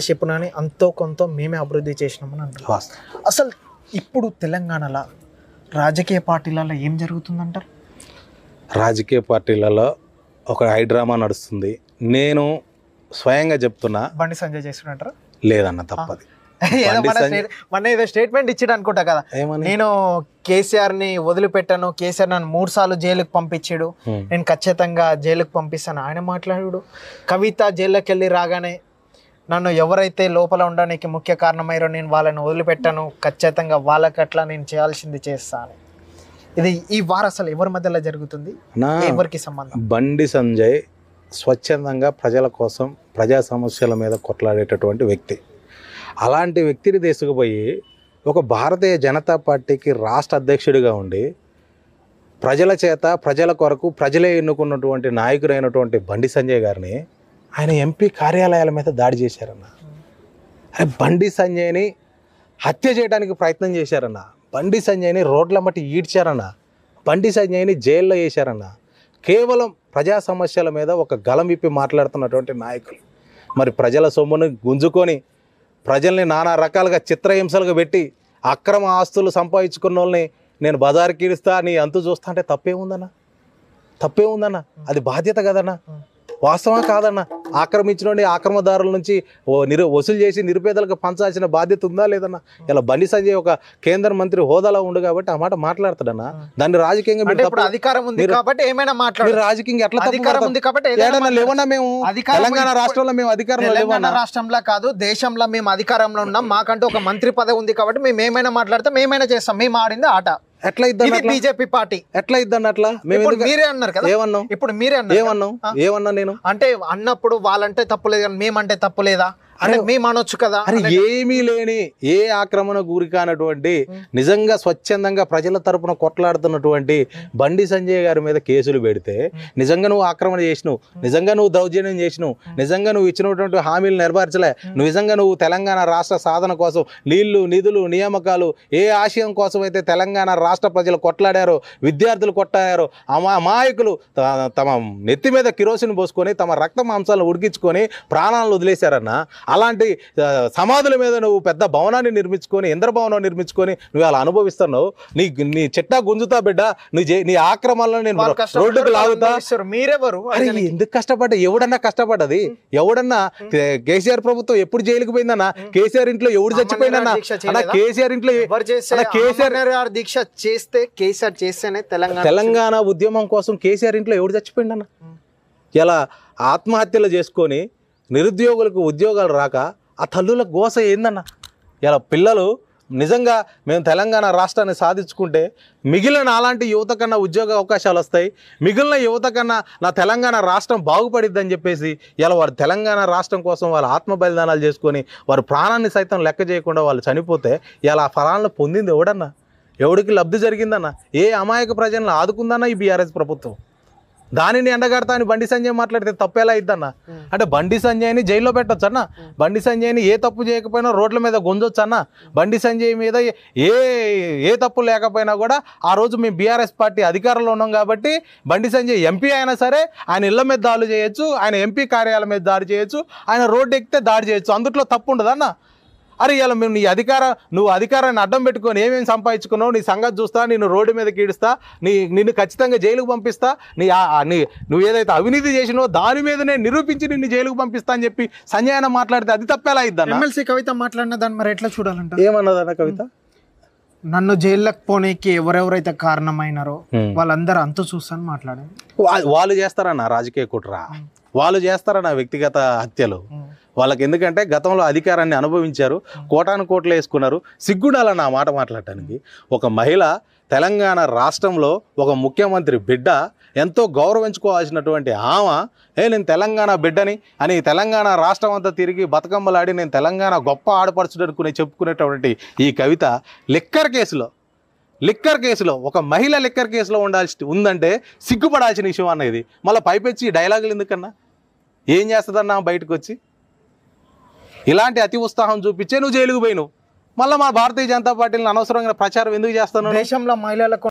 చెప్పునని అంతో కొంత మేమే అభివృద్ధి చేసినామని అంటారు. అసలు ఇప్పుడు తెలంగాణలో రాజకీయ పార్టీలలో ఏం జరుగుతుందంటారు? రాజకీయ పార్టీలలో ఒక హైడ్రామా నడుస్తుంది. నేను స్వయంగా చెప్తున్నా, బండి సంజయ్ చేస్తున్నట్టారా? లేదన్న తప్పది. మన ఏదో స్టేట్మెంట్ ఇచ్చాడు అనుకుంటా కదా, నేను కేసీఆర్ ని వదిలిపెట్టాను, కేసీఆర్ నన్ను 3 సార్లు జైలుకు పంపించాడు, నేను ఖచ్చితంగా జైలుకు పంపిస్తాను ఆయన మాట్లాడాడు. కవిత జైల్లోకి వెళ్ళి రాగానే నన్ను ఎవరైతే లోపల ఉండడానికి ముఖ్య కారణమయ్యారో నేను వాళ్ళని వదిలిపెట్టాను, ఖచ్చితంగా వాళ్ళకి అట్లా నేను చేయాల్సింది చేస్తాను. ఇది ఈ వారం అసలు ఎవరి మధ్యలో జరుగుతుంది, ఎవరికి సంబంధం? బండి సంజయ్ స్వచ్ఛందంగా ప్రజల కోసం ప్రజా సమస్యల మీద కొట్లాడేటటువంటి వ్యక్తి. అలాంటి వ్యక్తిని తీసుకుపోయి ఒక భారతీయ జనతా పార్టీకి రాష్ట్ర అధ్యక్షుడిగా ఉండి ప్రజల చేత ప్రజల కొరకు ప్రజలే ఎన్నుకున్నటువంటి నాయకుడైనటువంటి బండి సంజయ్ గారిని ఆయన ఎంపీ కార్యాలయాల మీద దాడి చేశారన్న. అరే బండి సంజయ్ని హత్య చేయడానికి ప్రయత్నం చేశారన్న. బండి సంజయ్ని రోడ్ల మట్టి ఈడ్చారన్న. బండి సంజయ్ని జైల్లో వేశారన్న. కేవలం ప్రజా సమస్యల మీద ఒక గలం విప్పి మాట్లాడుతున్నటువంటి నాయకులు మరి ప్రజల సొమ్మును గుంజుకొని ప్రజల్ని నానా రకాలుగా చిత్రహింసలుగా పెట్టి అక్రమ ఆస్తులు సంపాదించుకున్న వాళ్ళని నేను బజారుకి ఈడుస్తా, నీ అంతు చూస్తా అంటే తప్పేముందన్న? అది బాధ్యత కదన్నా, వాస్తవం కాదన్న. ఆక్రమించిన ఆక్రమదారుల నుంచి వసూలు చేసి నిరుపేదలకు పంచాల్సిన బాధ్యత ఉందా లేదన్నా? ఇలా బండి సంజయ్ ఒక కేంద్ర మంత్రి హోదాలో ఉండు కాబట్టి ఆ మాట మాట్లాడతాడన్నా. దాన్ని రాజకీయంగా అధికారం ఉంది కాబట్టి ఏమైనా మాట్లాడు, రాజకీయంగా ఎట్లా అధికారం ఉంది కాబట్టి లేవన్నా? మేము తెలంగాణ రాష్ట్రంలో మేము అధికారంలో లేవన్నా? రాష్ట్రంలో కాదు, దేశంలో మేము అధికారంలో ఉన్నాం. మాకంటూ ఒక మంత్రి పదవి ఉంది కాబట్టి మేము ఏమైనా మాట్లాడతాం, ఏమైనా చేస్తాం. మేము ఆడింది ఆట. ఎట్లా ఇద్దాం? బీజేపీ పార్టీ ఎట్లా ఇద్దాం? అట్లా మీరే అన్నారు కదా. ఏమన్నాం? ఇప్పుడు మీరే ఏమన్నా నేను అంటే అన్నప్పుడు వాళ్ళంటే తప్పులేదు కానీ మేమంటే తప్పులేదా అంటే మేము అనొచ్చు కదా. ఏమీ లేని ఏ ఆక్రమణ గురి కానటువంటి నిజంగా స్వచ్ఛందంగా ప్రజల తరపున కొట్లాడుతున్నటువంటి బండి సంజయ్ గారి మీద కేసులు పెడితే నిజంగా నువ్వు ఆక్రమణ చేసినావు, నిజంగా నువ్వు దౌర్జన్యం చేసినావు, నిజంగా నువ్వు ఇచ్చినటువంటి హామీలు నెరవేర్చలే, నిజంగా నువ్వు తెలంగాణ రాష్ట్ర సాధన కోసం నీళ్లు నిధులు నియామకాలు ఏ ఆశయం కోసం అయితే తెలంగాణ రాష్ట్ర ప్రజలు కొట్లాడారో, విద్యార్థులు కొట్లాడారో, అమాయకులు తమ నెత్తి మీద కిరోసిన్ పోసుకొని తమ రక్త మాంసాలను ఉడికించుకొని ప్రాణాలను వదిలేశారన్న. అలాంటి సమాధుల మీద నువ్వు పెద్ద భవనాన్ని నిర్మించుకొని, ఇంద్రభవనం నిర్మించుకొని నువ్వు అలా అనుభవిస్తున్నావు. నీ చెట్టా గుంజుతా బిడ్డ, నీ ఆక్రమణలో నేను రోడ్డుకు లాగుతా. మీరెవరు? ఎందుకు కష్టపడ్డా? ఎవడన్నా కష్టపడ్డది? ఎవడన్నా కేసీఆర్ ప్రభుత్వం ఎప్పుడు జైలుకు పోయిందన్నా? కేసీఆర్ ఇంట్లో ఎవడు చచ్చిపోయిందన్నా? కేసీఆర్ ఇంట్లో కేసీఆర్ దీక్ష చేస్తే కేసీఆర్ చేస్తేనే తెలంగాణ ఉద్యమం కోసం కేసీఆర్ ఇంట్లో ఎవడు చచ్చిపోయిందన్నా? ఇలా ఆత్మహత్యలు చేసుకొని నిరుద్యోగులకు ఉద్యోగాలు రాక ఆ తల్లుల గోస ఏందన్న? ఇలా పిల్లలు నిజంగా మేము తెలంగాణ రాష్ట్రాన్ని సాధించుకుంటే మిగిలిన అలాంటి యువత కన్నా ఉద్యోగ అవకాశాలు వస్తాయి, మిగిలిన యువత కన్నా నా తెలంగాణ రాష్ట్రం బాగుపడిద్దని చెప్పేసి ఇలా వారు తెలంగాణ రాష్ట్రం కోసం వాళ్ళ ఆత్మ బలిదానాలు చేసుకొని వారు ప్రాణాన్ని సైతం లెక్క చేయకుండా వాళ్ళు చనిపోతే ఇలా ఆ ఫలాలను పొందింది ఎవడన్నా? ఎవడికి లబ్ధి జరిగిందన్న? ఏ అమాయక ప్రజలను ఆదుకుందన్న ఈ బీఆర్ఎస్ ప్రభుత్వం? దానిని ఎండగడతా అని బండి సంజయ్ మాట్లాడితే తప్పేలా ఇద్దన్న? అంటే బండి సంజయ్ని జైల్లో పెట్టొచ్చు అన్న? బండి సంజయ్ని ఏ తప్పు చేయకపోయినా రోడ్ల మీద గుంజొచ్చు అన్న? బండి సంజయ్ మీద ఏ తప్పు లేకపోయినా కూడా ఆ రోజు మేము బీఆర్ఎస్ పార్టీ అధికారంలో ఉన్నాం కాబట్టి బండి సంజయ్ ఎంపీ అయినా సరే ఆయన ఇళ్ల మీద దాడులు చేయొచ్చు, ఆయన ఎంపీ కార్యాలయం మీద దాడి చేయొచ్చు, ఆయన రోడ్డు ఎక్కితే దాడి చేయొచ్చు. అందుట్లో తప్పు ఉండదన్న? అరే ఇలా మేము నువ్వు అధికారాన్ని అడ్డం పెట్టుకొని ఏమేమి సంపాదించుకున్నావు, నీ సంగతి చూస్తా, నేను రోడ్డు మీద కీడుస్తా, నిన్ను ఖచ్చితంగా జైలుకు పంపిస్తా, నువ్వు ఏదైతే అవినీతి చేసినావో దాని మీదనే నిరూపించి నిన్ను జైలుకు పంపిస్తా అని చెప్పి సంజయ్ మాట్లాడితే అది తప్పేలా ఇద్దన్న? ఎమ్మెల్సీ కవిత మాట్లాడిన దాన్ని మరి ఎట్లా చూడాలంట? ఏమన్నదన్న కవిత? నన్ను జైల్లోకి పోనీకి ఎవరెవరైతే కారణమైనారో వాళ్ళందరూ అంతు చూస్తాను మాట్లాడారు. వాళ్ళు చేస్తారన్న రాజకీయ కుట్ర, వాళ్ళు చేస్తారన్న వ్యక్తిగత హత్యలు. వాళ్ళకి ఎందుకంటే గతంలో అధికారాన్ని అనుభవించారు, కోటాను కోట్లు వేసుకున్నారు. సిగ్గుండాలన్న ఆ మాట మాట్లాడటానికి. ఒక మహిళ తెలంగాణ రాష్ట్రంలో ఒక ముఖ్యమంత్రి బిడ్డ ఎంతో గౌరవించుకోవాల్సినటువంటి ఆమె నేను తెలంగాణ బిడ్డని అని తెలంగాణ రాష్ట్రం అంతా తిరిగి బతుకమ్మలాడి నేను తెలంగాణ గొప్ప ఆడపడుచుడనుకుని చెప్పుకునేటువంటి ఈ కవిత లిక్కర్ కేసులో ఒక మహిళ లిక్కర్ కేసులో ఉందంటే సిగ్గుపడాల్సిన విషయం అన్న ఇది. మళ్ళీ పైపెచ్చి డైలాగులు ఎందుకన్నా? ఏం చేస్తుందన్నా బయటకు వచ్చి? ఇలాంటి అతి ఉత్సాహం చూపించే నువ్వు జైలుకు పోయినావు. మళ్ళీ మా భారతీయ జనతా పార్టీని అనవసరంగా ప్రచారం ఎందుకు చేస్తాను? దేశంలో మహిళలకు